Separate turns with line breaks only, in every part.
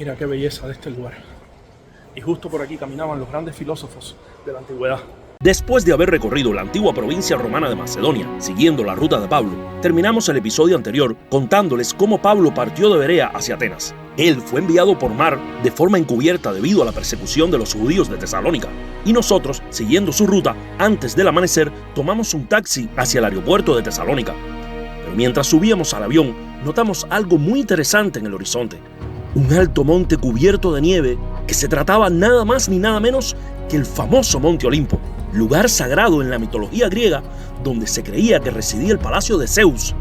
Mira qué belleza de este lugar. Y justo por aquí caminaban los grandes filósofos de la antigüedad.
Después de haber recorrido la antigua provincia romana de Macedonia, siguiendo la ruta de Pablo, terminamos el episodio anterior contándoles cómo Pablo partió de Berea hacia Atenas. Él fue enviado por mar de forma encubierta debido a la persecución de los judíos de Tesalónica. Y nosotros, siguiendo su ruta, antes del amanecer, tomamos un taxi hacia el aeropuerto de Tesalónica. Pero mientras subíamos al avión, notamos algo muy interesante en el horizonte. Un alto monte cubierto de nieve que se trataba nada más ni nada menos que el famoso Monte Olimpo, lugar sagrado en la mitología griega donde se creía que residía el palacio de Zeus,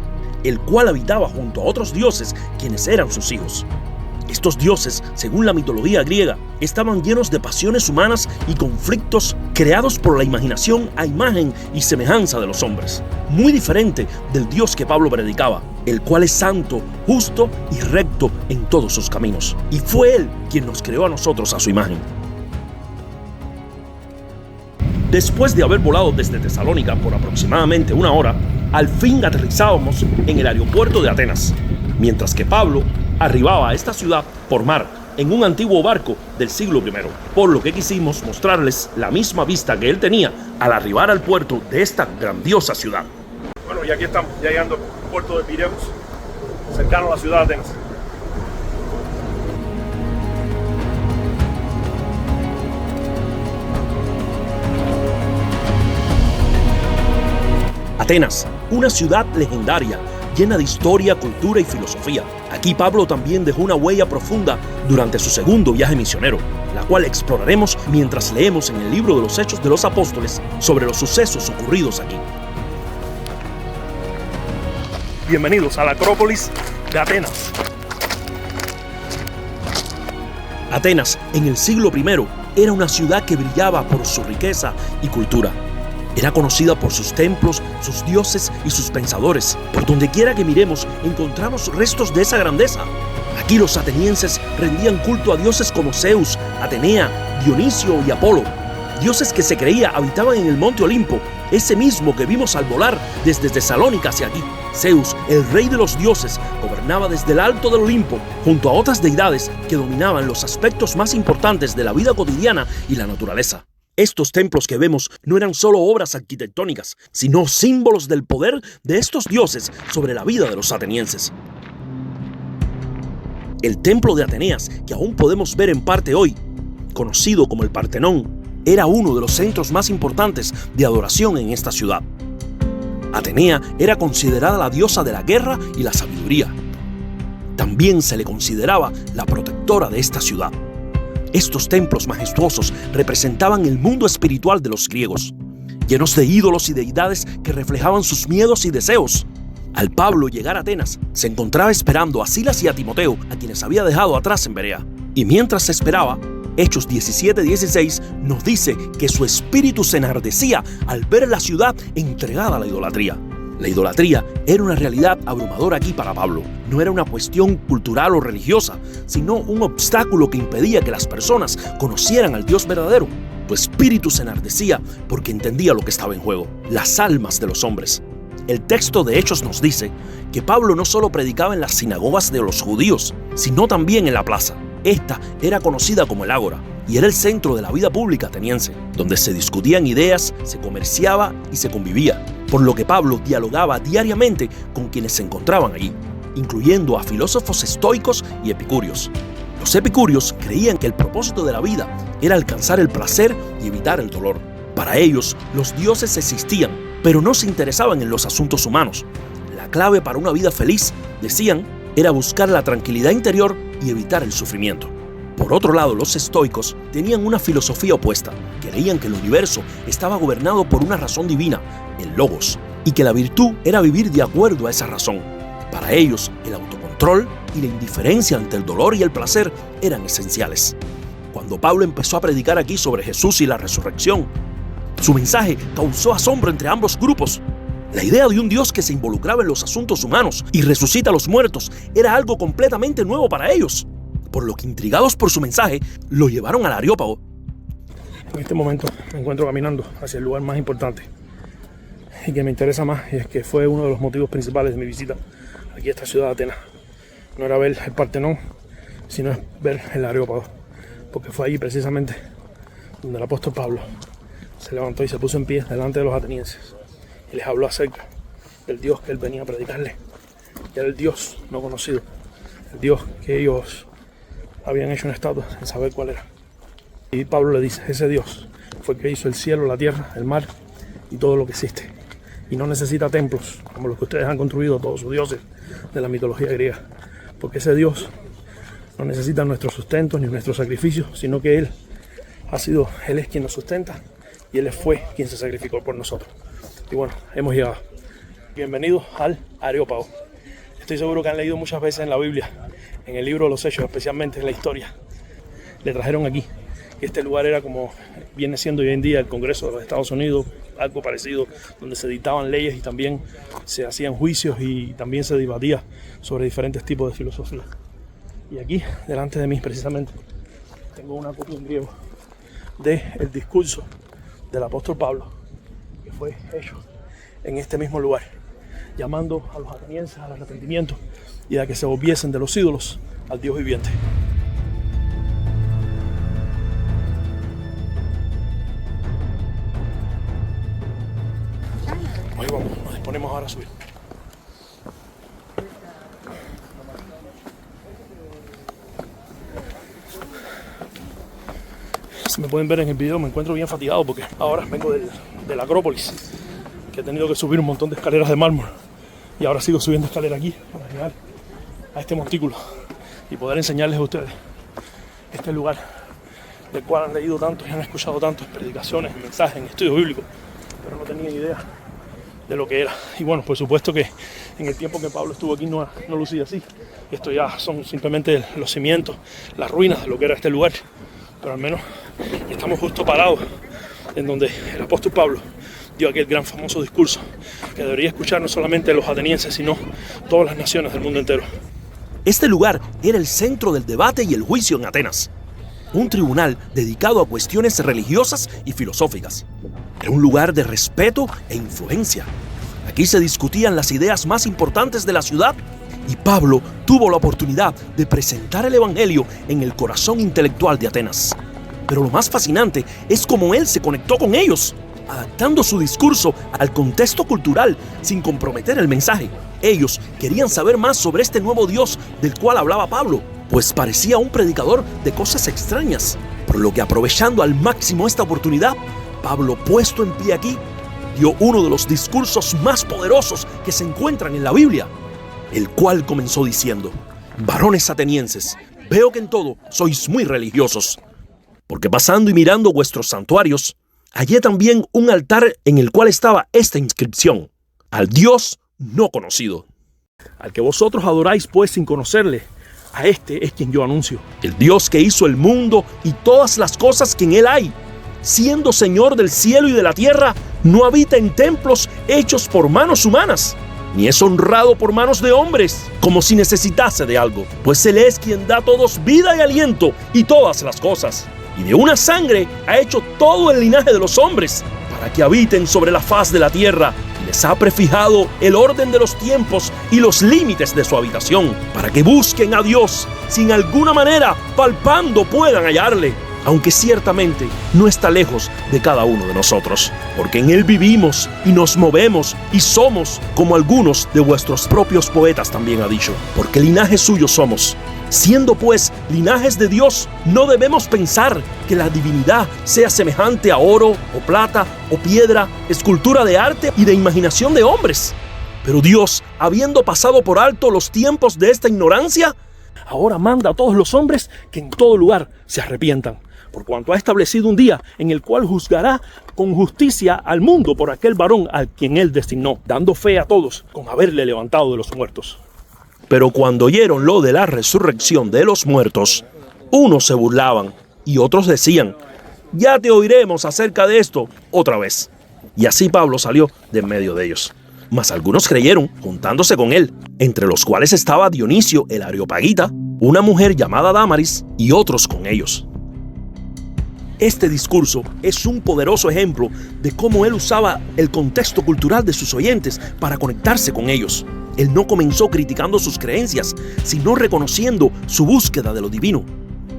el cual habitaba junto a otros dioses quienes eran sus hijos. Estos dioses, según la mitología griega, estaban llenos de pasiones humanas y conflictos creados por la imaginación a imagen y semejanza de los hombres, muy diferente del Dios que Pablo predicaba, el cual es santo, justo y recto en todos sus caminos. Y fue Él quien nos creó a nosotros a su imagen. Después de haber volado desde Tesalónica por aproximadamente una hora, al fin aterrizábamos en el aeropuerto de Atenas, mientras que Pablo arribaba a esta ciudad por mar en un antiguo barco del siglo I, por lo que quisimos mostrarles la misma vista que él tenía al arribar al puerto de esta grandiosa ciudad.
Bueno, y aquí estamos, ya llegando al puerto de Pireus, cercano a la ciudad de Atenas.
Atenas, una ciudad legendaria, llena de historia, cultura y filosofía. Aquí Pablo también dejó una huella profunda durante su segundo viaje misionero, la cual exploraremos mientras leemos en el libro de los Hechos de los Apóstoles sobre los sucesos ocurridos aquí.
Bienvenidos a la Acrópolis de Atenas.
Atenas, en el siglo I, era una ciudad que brillaba por su riqueza y cultura. Era conocida por sus templos, sus dioses y sus pensadores. Por donde quiera que miremos, encontramos restos de esa grandeza. Aquí los atenienses rendían culto a dioses como Zeus, Atenea, Dionisio y Apolo. Dioses que se creía habitaban en el Monte Olimpo, ese mismo que vimos al volar desde Tesalónica hacia aquí. Zeus, el rey de los dioses, gobernaba desde el alto del Olimpo, junto a otras deidades que dominaban los aspectos más importantes de la vida cotidiana y la naturaleza. Estos templos que vemos no eran solo obras arquitectónicas, sino símbolos del poder de estos dioses sobre la vida de los atenienses. El templo de Atenas, que aún podemos ver en parte hoy, conocido como el Partenón, era uno de los centros más importantes de adoración en esta ciudad. Atenea era considerada la diosa de la guerra y la sabiduría. También se le consideraba la protectora de esta ciudad. Estos templos majestuosos representaban el mundo espiritual de los griegos, llenos de ídolos y deidades que reflejaban sus miedos y deseos. Al Pablo llegar a Atenas, se encontraba esperando a Silas y a Timoteo, a quienes había dejado atrás en Berea. Y mientras se esperaba, Hechos 17:16 nos dice que su espíritu se enardecía al ver la ciudad entregada a la idolatría. La idolatría era una realidad abrumadora aquí para Pablo. No era una cuestión cultural o religiosa, sino un obstáculo que impedía que las personas conocieran al Dios verdadero. Su espíritu se enardecía porque entendía lo que estaba en juego: las almas de los hombres. El texto de Hechos nos dice que Pablo no solo predicaba en las sinagogas de los judíos, sino también en la plaza. Esta era conocida como el Ágora y era el centro de la vida pública ateniense, donde se discutían ideas, se comerciaba y se convivía, por lo que Pablo dialogaba diariamente con quienes se encontraban allí, incluyendo a filósofos estoicos y epicúreos. Los epicúreos creían que el propósito de la vida era alcanzar el placer y evitar el dolor. Para ellos, los dioses existían, pero no se interesaban en los asuntos humanos. La clave para una vida feliz, decían, era buscar la tranquilidad interior y evitar el sufrimiento. Por otro lado, los estoicos tenían una filosofía opuesta. Creían que el universo estaba gobernado por una razón divina, el Logos, y que la virtud era vivir de acuerdo a esa razón. Para ellos, el autocontrol y la indiferencia ante el dolor y el placer eran esenciales. Cuando Pablo empezó a predicar aquí sobre Jesús y la resurrección, su mensaje causó asombro entre ambos grupos. La idea de un Dios que se involucraba en los asuntos humanos y resucita a los muertos era algo completamente nuevo para ellos, por lo que, intrigados por su mensaje, lo llevaron al Areópago.
En este momento me encuentro caminando hacia el lugar más importante y que me interesa más, y es que fue uno de los motivos principales de mi visita aquí a esta ciudad de Atenas. No era ver el Partenón, sino es ver el Areópago, porque fue allí precisamente donde el apóstol Pablo se levantó y se puso en pie delante de los atenienses y les habló acerca del Dios que él venía a predicarle. Y era el Dios no conocido, el Dios que ellos habían hecho una estatua sin saber cuál era. Y Pablo le dice, ese Dios fue el que hizo el cielo, la tierra, el mar y todo lo que existe. Y no necesita templos como los que ustedes han construido todos sus dioses de la mitología griega. Porque ese Dios no necesita nuestro sustento ni nuestro sacrificio, sino que Él es quien nos sustenta y Él fue quien se sacrificó por nosotros. Y bueno, hemos llegado. Bienvenidos al Areópago. Estoy seguro que han leído muchas veces en la Biblia, en el libro de los Hechos, especialmente en la historia. Le trajeron aquí. Este lugar era como viene siendo hoy en día el Congreso de los Estados Unidos, algo parecido, donde se dictaban leyes y también se hacían juicios y también se debatía sobre diferentes tipos de filosofía. Y aquí, delante de mí precisamente, tengo una copia en griego del discurso del apóstol Pablo, que fue hecho en este mismo lugar, llamando a los atenienses al arrepentimiento y a que se volviesen de los ídolos al Dios viviente. Ahí vamos, nos disponemos ahora a subir. Si me pueden ver en el video, me encuentro bien fatigado porque ahora vengo de la Acrópolis, que he tenido que subir un montón de escaleras de mármol y ahora sigo subiendo escaleras aquí para llegar a este montículo y poder enseñarles a ustedes este lugar del cual han leído tanto y han escuchado tanto en predicaciones, en mensajes, en estudios bíblicos, pero no tenían idea de lo que era. Y bueno, por supuesto que en el tiempo que Pablo estuvo aquí no lucía así. Esto ya son simplemente los cimientos, las ruinas de lo que era este lugar, pero al menos estamos justo parados en donde el apóstol Pablo dio aquel gran famoso discurso que debería escuchar no solamente los atenienses, sino todas las naciones del mundo entero.
Este lugar era el centro del debate y el juicio en Atenas, un tribunal dedicado a cuestiones religiosas y filosóficas. Era un lugar de respeto e influencia. Aquí se discutían las ideas más importantes de la ciudad y Pablo tuvo la oportunidad de presentar el evangelio en el corazón intelectual de Atenas. Pero lo más fascinante es cómo él se conectó con ellos, adaptando su discurso al contexto cultural sin comprometer el mensaje. Ellos querían saber más sobre este nuevo Dios del cual hablaba Pablo, pues parecía un predicador de cosas extrañas. Por lo que, aprovechando al máximo esta oportunidad, Pablo, puesto en pie aquí, dio uno de los discursos más poderosos que se encuentran en la Biblia, el cual comenzó diciendo: varones atenienses, veo que en todo sois muy religiosos, porque pasando y mirando vuestros santuarios, hallé también un altar en el cual estaba esta inscripción: al Dios no conocido.
Al que vosotros adoráis pues sin conocerle, a este es quien yo anuncio.
El Dios que hizo el mundo y todas las cosas que en él hay, siendo Señor del cielo y de la tierra, no habita en templos hechos por manos humanas, ni es honrado por manos de hombres, como si necesitase de algo, pues Él es quien da a todos vida y aliento y todas las cosas. Y de una sangre ha hecho todo el linaje de los hombres, para que habiten sobre la faz de la tierra, y les ha prefijado el orden de los tiempos y los límites de su habitación, para que busquen a Dios, sin alguna manera, palpando puedan hallarle, aunque ciertamente no está lejos de cada uno de nosotros, porque en Él vivimos y nos movemos y somos, como algunos de vuestros propios poetas también ha dicho, porque linaje suyo somos. Siendo pues linajes de Dios, no debemos pensar que la divinidad sea semejante a oro o plata o piedra, escultura de arte y de imaginación de hombres. Pero Dios, habiendo pasado por alto los tiempos de esta ignorancia, ahora manda a todos los hombres que en todo lugar se arrepientan, por cuanto ha establecido un día en el cual juzgará con justicia al mundo por aquel varón al quien Él designó, dando fe a todos con haberle levantado de los muertos. Pero cuando oyeron lo de la resurrección de los muertos, unos se burlaban y otros decían: ya te oiremos acerca de esto otra vez. Y así Pablo salió de en medio de ellos. Mas algunos creyeron, juntándose con él, entre los cuales estaba Dionisio el Areopagita, una mujer llamada Dámaris, y otros con ellos. Este discurso es un poderoso ejemplo de cómo él usaba el contexto cultural de sus oyentes para conectarse con ellos. Él no comenzó criticando sus creencias, sino reconociendo su búsqueda de lo divino.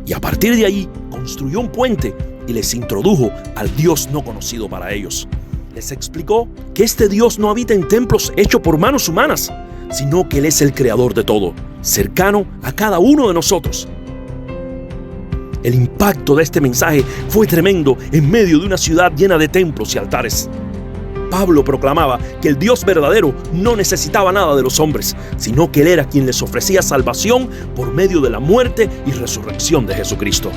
Y a partir de allí, construyó un puente y les introdujo al Dios no conocido para ellos. Les explicó que este Dios no habita en templos hechos por manos humanas, sino que Él es el creador de todo, cercano a cada uno de nosotros. El impacto de este mensaje fue tremendo en medio de una ciudad llena de templos y altares. Pablo proclamaba que el Dios verdadero no necesitaba nada de los hombres, sino que Él era quien les ofrecía salvación por medio de la muerte y resurrección de Jesucristo.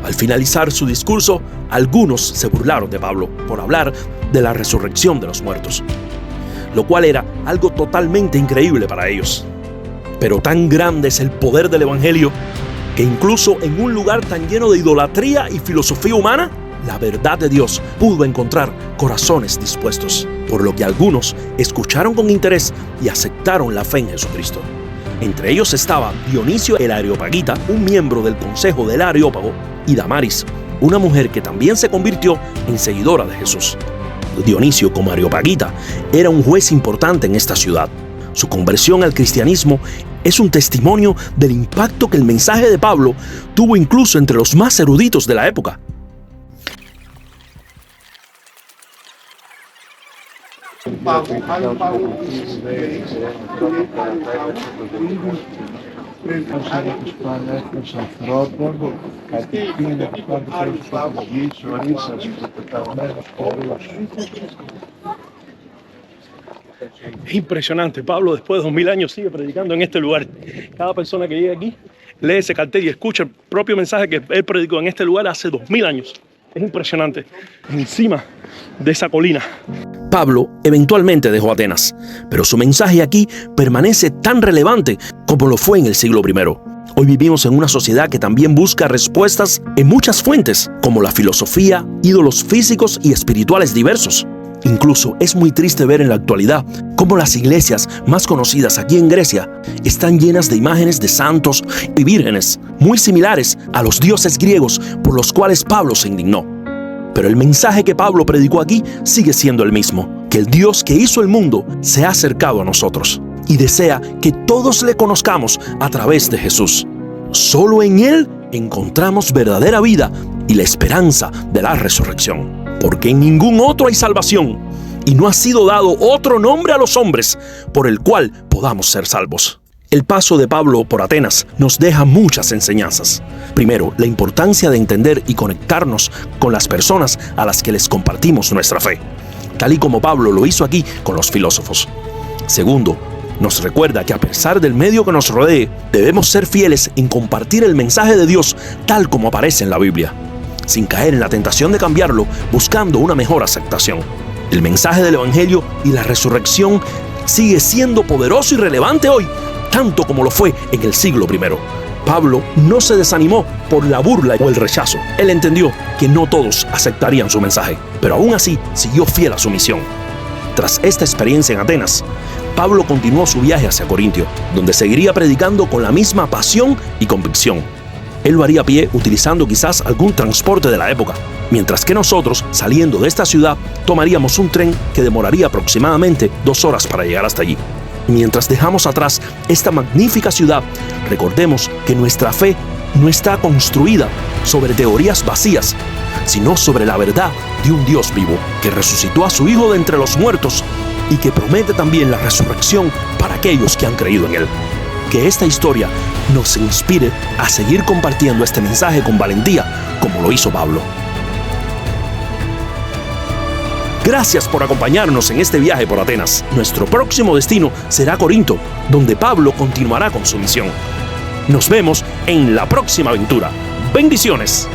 Al finalizar su discurso, algunos se burlaron de Pablo por hablar de la resurrección de los muertos, lo cual era algo totalmente increíble para ellos. Pero tan grande es el poder del Evangelio que incluso en un lugar tan lleno de idolatría y filosofía humana, la verdad de Dios pudo encontrar corazones dispuestos, por lo que algunos escucharon con interés y aceptaron la fe en Jesucristo. Entre ellos estaba Dionisio el Areopagita, un miembro del consejo del Areópago, y Damaris, una mujer que también se convirtió en seguidora de Jesús. Dionisio, como Areopagita, era un juez importante en esta ciudad. Su conversión al cristianismo es un testimonio del impacto que el mensaje de Pablo tuvo incluso entre los más eruditos de la época.
Es impresionante. Pablo, después de 2000 años, sigue predicando en este lugar. Cada persona que llega aquí lee ese cartel y escucha el propio mensaje que él predicó en este lugar hace 2000 años. Es impresionante. Encima de esa colina.
Pablo eventualmente dejó Atenas, pero su mensaje aquí permanece tan relevante como lo fue en el siglo I. Hoy vivimos en una sociedad que también busca respuestas en muchas fuentes, como la filosofía, ídolos físicos y espirituales diversos. Incluso es muy triste ver en la actualidad cómo las iglesias más conocidas aquí en Grecia están llenas de imágenes de santos y vírgenes, muy similares a los dioses griegos por los cuales Pablo se indignó. Pero el mensaje que Pablo predicó aquí sigue siendo el mismo, que el Dios que hizo el mundo se ha acercado a nosotros y desea que todos le conozcamos a través de Jesús. Solo en Él encontramos verdadera vida y la esperanza de la resurrección. Porque en ningún otro hay salvación, y no ha sido dado otro nombre a los hombres por el cual podamos ser salvos. El paso de Pablo por Atenas nos deja muchas enseñanzas. Primero, la importancia de entender y conectarnos con las personas a las que les compartimos nuestra fe, tal y como Pablo lo hizo aquí con los filósofos. Segundo, nos recuerda que a pesar del medio que nos rodee, debemos ser fieles en compartir el mensaje de Dios tal como aparece en la Biblia, sin caer en la tentación de cambiarlo, buscando una mejor aceptación. El mensaje del Evangelio y la resurrección sigue siendo poderoso y relevante hoy, tanto como lo fue en el siglo I. Pablo no se desanimó por la burla o el rechazo. Él entendió que no todos aceptarían su mensaje, pero aún así siguió fiel a su misión. Tras esta experiencia en Atenas, Pablo continuó su viaje hacia Corintio, donde seguiría predicando con la misma pasión y convicción. Él lo haría a pie utilizando quizás algún transporte de la época, mientras que nosotros, saliendo de esta ciudad, tomaríamos un tren que demoraría aproximadamente 2 horas para llegar hasta allí. Mientras dejamos atrás esta magnífica ciudad, recordemos que nuestra fe no está construida sobre teorías vacías, sino sobre la verdad de un Dios vivo, que resucitó a su Hijo de entre los muertos y que promete también la resurrección para aquellos que han creído en Él. Que esta historia nos inspire a seguir compartiendo este mensaje con valentía, como lo hizo Pablo. Gracias por acompañarnos en este viaje por Atenas. Nuestro próximo destino será Corinto, donde Pablo continuará con su misión. Nos vemos en la próxima aventura. Bendiciones.